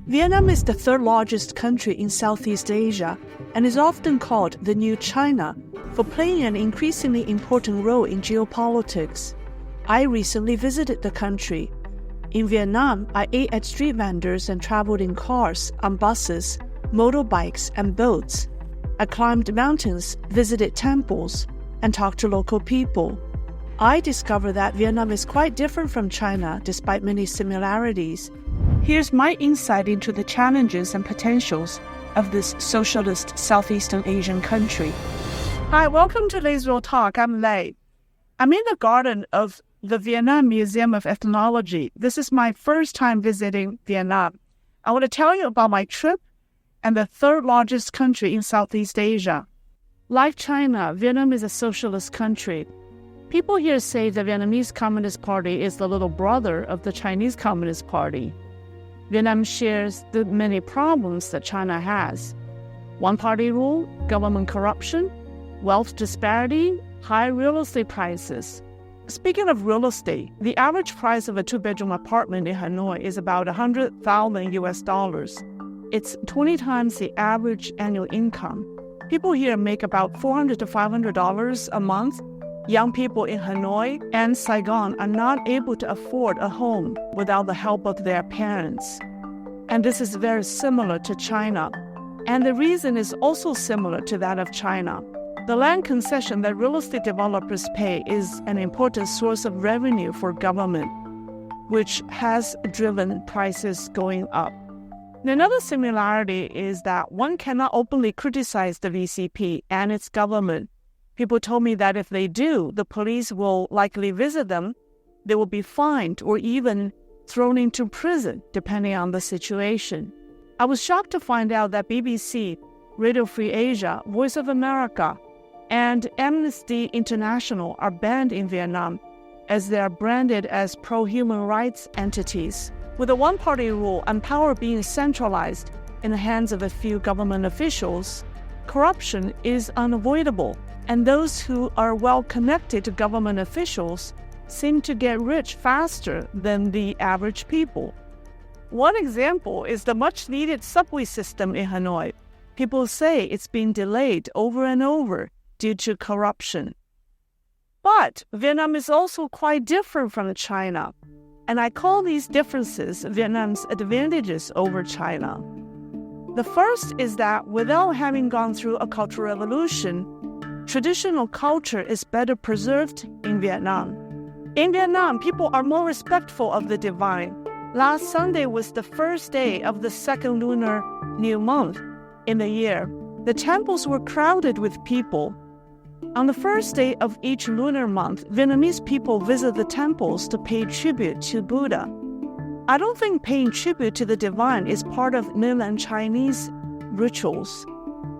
Vietnam is the third largest country in Southeast Asia and is often called the New China for playing an increasingly important role in geopolitics. I recently visited the country. In Vietnam, I ate at street vendors and traveled in cars, on buses, motorbikes, and boats. I climbed mountains, visited temples, and talked to local people. I discovered that Vietnam is quite different from China despite many similarities. Here's my insight into the challenges and potentials of this socialist Southeastern Asian country. Hi, welcome to Lei's Real Talk. I'm Lei. I'm in the garden of the Vietnam Museum of Ethnology. This is my first time visiting Vietnam. I want to tell you about my trip and the third largest country in Southeast Asia. Like China, Vietnam is a socialist country. People here say the Vietnamese Communist Party is the little brother of the Chinese Communist Party. Vietnam shares the many problems that China has: one-party rule, government corruption, wealth disparity, high real estate prices. Speaking of real estate, the average price of a two-bedroom apartment in Hanoi is about $100,000 US. It's 20 times the average annual income. People here make about $400 to $500 a month. Young people in Hanoi and Saigon are not able to afford a home without the help of their parents. And this is very similar to China. And the reason is also similar to that of China. The land concession that real estate developers pay is an important source of revenue for government, which has driven prices going up. Another similarity is that one cannot openly criticize the VCP and its government. People told me that if they do, the police will likely visit them, they will be fined or even thrown into prison, depending on the situation. I was shocked to find out that BBC, Radio Free Asia, Voice of America, and Amnesty International are banned in Vietnam as they are branded as pro-human rights entities. With a one-party rule and power being centralized in the hands of a few government officials, corruption is unavoidable. And those who are well connected to government officials seem to get rich faster than the average people. One example is the much-needed subway system in Hanoi. People say it's been delayed over and over due to corruption. But Vietnam is also quite different from China, and I call these differences Vietnam's advantages over China. The first is that without having gone through a cultural revolution, traditional culture is better preserved in Vietnam. In Vietnam, people are more respectful of the divine. Last Sunday was the first day of the second lunar new month in the year. The temples were crowded with people. On the first day of each lunar month, Vietnamese people visit the temples to pay tribute to Buddha. I don't think paying tribute to the divine is part of mainland Chinese rituals.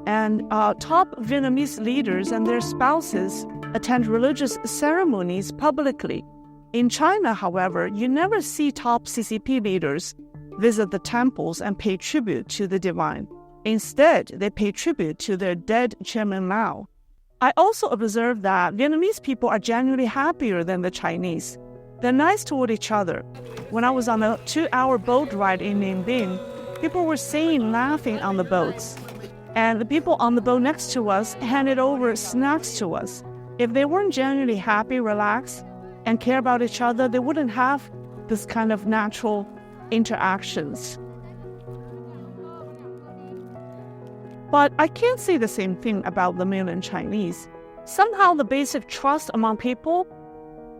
And top Vietnamese leaders and their spouses attend religious ceremonies publicly. In China, however, you never see top CCP leaders visit the temples and pay tribute to the divine. Instead, they pay tribute to their dead Chairman Mao. I also observed that Vietnamese people are genuinely happier than the Chinese. They're nice toward each other. When I was on a 2-hour boat ride in Ninh Binh, people were singing, laughing on the boats. And the people on the boat next to us handed over snacks to us. If they weren't genuinely happy, relaxed, and care about each other, they wouldn't have this kind of natural interactions. But I can't say the same thing about the mainland Chinese. Somehow the basic trust among people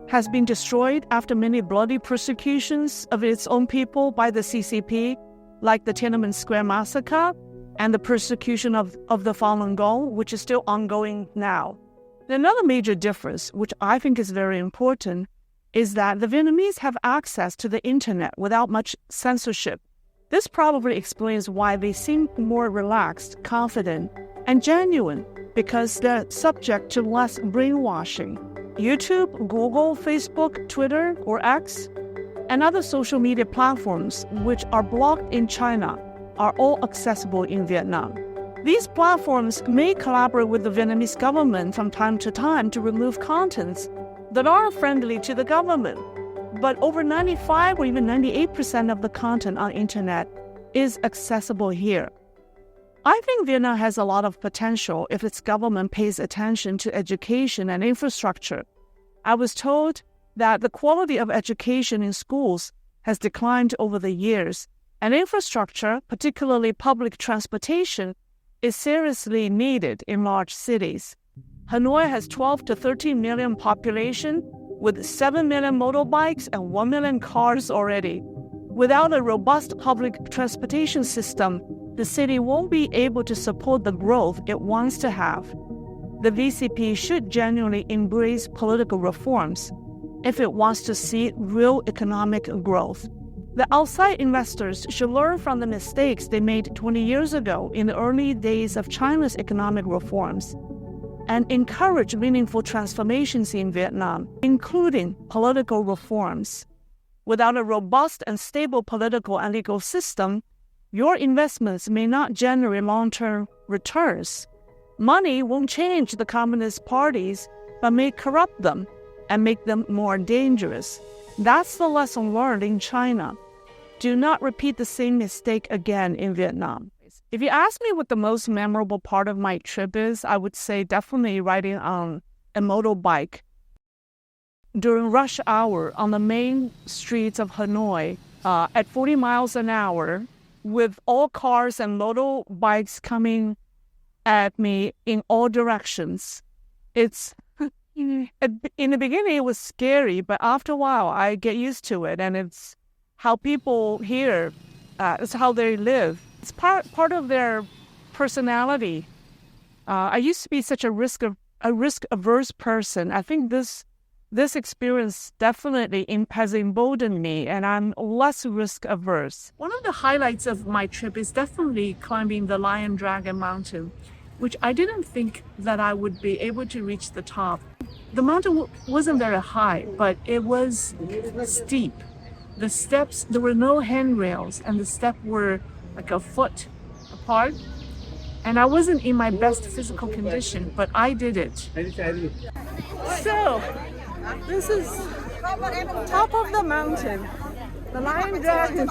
has been destroyed after many bloody persecutions of its own people by the CCP, like the Tiananmen Square massacre, and the persecution of the Falun Gong, which is still ongoing now. Another major difference, which I think is very important, is that the Vietnamese have access to the internet without much censorship. This probably explains why they seem more relaxed, confident, and genuine, because they're subject to less brainwashing. YouTube, Google, Facebook, Twitter, or X, and other social media platforms which are blocked in China are all accessible in Vietnam. These platforms may collaborate with the Vietnamese government from time to time to remove contents that are friendly to the government. But over 95 or even 98% of the content on internet is accessible here. I think Vietnam has a lot of potential if its government pays attention to education and infrastructure. I was told that the quality of education in schools has declined over the years, and infrastructure, particularly public transportation, is seriously needed in large cities. Hanoi has 12 to 13 million population, with 7 million motorbikes and 1 million cars already. Without a robust public transportation system, the city won't be able to support the growth it wants to have. The VCP should genuinely embrace political reforms if it wants to see real economic growth. The outside investors should learn from the mistakes they made 20 years ago in the early days of China's economic reforms and encourage meaningful transformations in Vietnam, including political reforms. Without a robust and stable political and legal system, your investments may not generate long-term returns. Money won't change the Communist parties, but may corrupt them and make them more dangerous. That's the lesson learned in China. Do not repeat the same mistake again in Vietnam. If you ask me what the most memorable part of my trip is, I would say definitely riding on a motorbike during rush hour on the main streets of Hanoi at 40 miles an hour with all cars and motorbikes coming at me in all directions. It's in the beginning it was scary, but after a while I get used to it, and it's how people here, it's how they live. It's part of their personality. I used to be such a risk-averse person. I think this experience definitely has emboldened me, and I'm less risk-averse. One of the highlights of my trip is definitely climbing the Lion Dragon Mountain, which I didn't think that I would be able to reach the top. The mountain wasn't very high, but it was steep. The steps, there were no handrails, and the steps were like a foot apart. And I wasn't in my best physical condition, but I did it. So, this is top of the mountain, the Lion Dragon,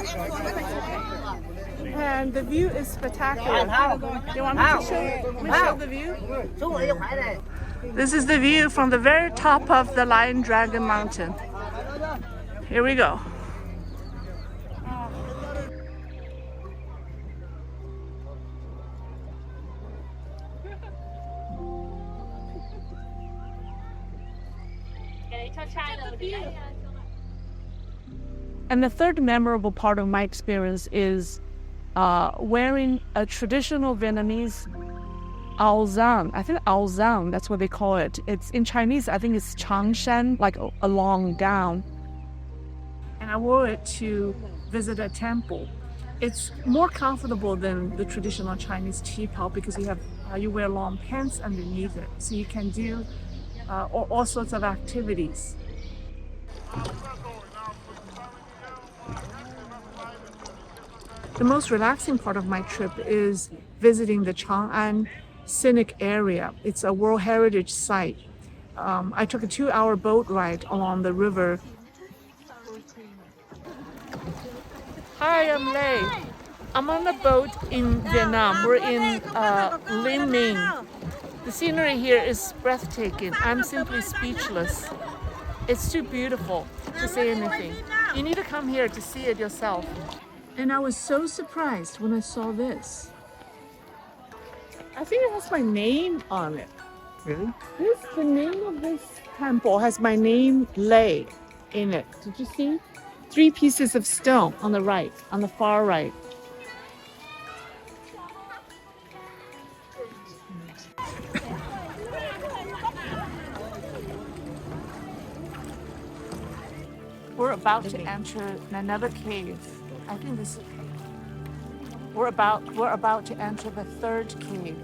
and the view is spectacular. You want me to show the view? This is the view from the very top of the Lion Dragon Mountain. Here we go. And the third memorable part of my experience is wearing a traditional Vietnamese áo zang. I think áo zang, that's what they call it. It's in Chinese, I think it's changshan, like a long gown. And I wore it to visit a temple. It's more comfortable than the traditional Chinese qipao because you wear long pants underneath it, so you can do all sorts of activities. The most relaxing part of my trip is visiting the Chang'an Scenic Area. It's a World Heritage Site. I took a 2-hour boat ride along the river. Hi, I'm Lei. I'm on a boat in Vietnam. We're in Linh Minh. The scenery here is breathtaking. I'm simply speechless. It's too beautiful to say anything. You need to come here to see it yourself. And I was so surprised when I saw this. I think it has my name on it. Really? The name of this temple has my name, Lei, in it. Did you see? 3 pieces of stone on the right, on the far right. We're about to enter another cave. I think this is a cave. We're about to enter the 3rd cave.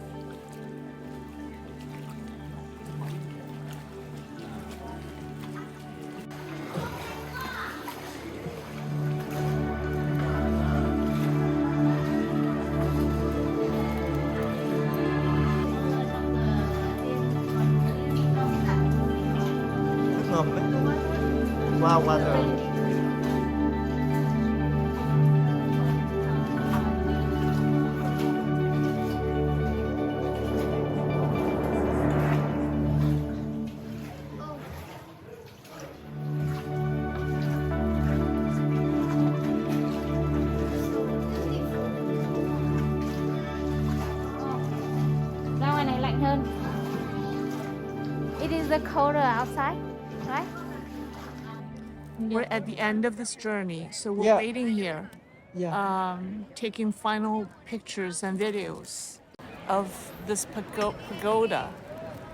Wow, water. is the colder outside, right? We're at the end of this journey, so we're Yeah. waiting here, Yeah. taking final pictures and videos of this pagoda,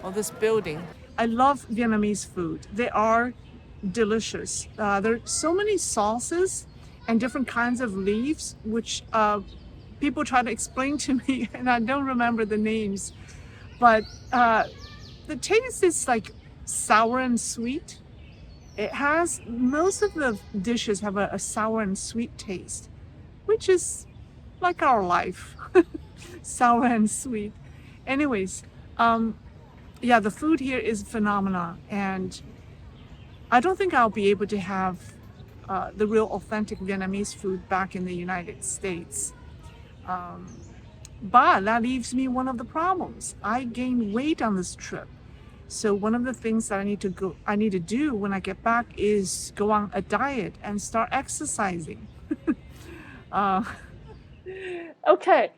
or this building. I love Vietnamese food. They are delicious. There are so many sauces and different kinds of leaves, which people try to explain to me, and I don't remember the names. But the taste is like sour and sweet. It has, most of the dishes have a sour and sweet taste, which is like our life, sour and sweet. Anyways, yeah, the food here is phenomenal, and I don't think I'll be able to have the real authentic Vietnamese food back in the United States. But that leaves me one of the problems. I gained weight on this trip. So one of the things that I need to do when I get back is go on a diet and start exercising. Okay,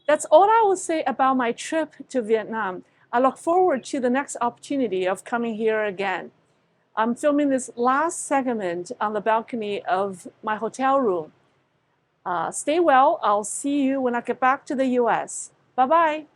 that's all I will say about my trip to Vietnam. I look forward to the next opportunity of coming here again. I'm filming this last segment on the balcony of my hotel room. Stay well. I'll see you when I get back to the US. Bye-bye.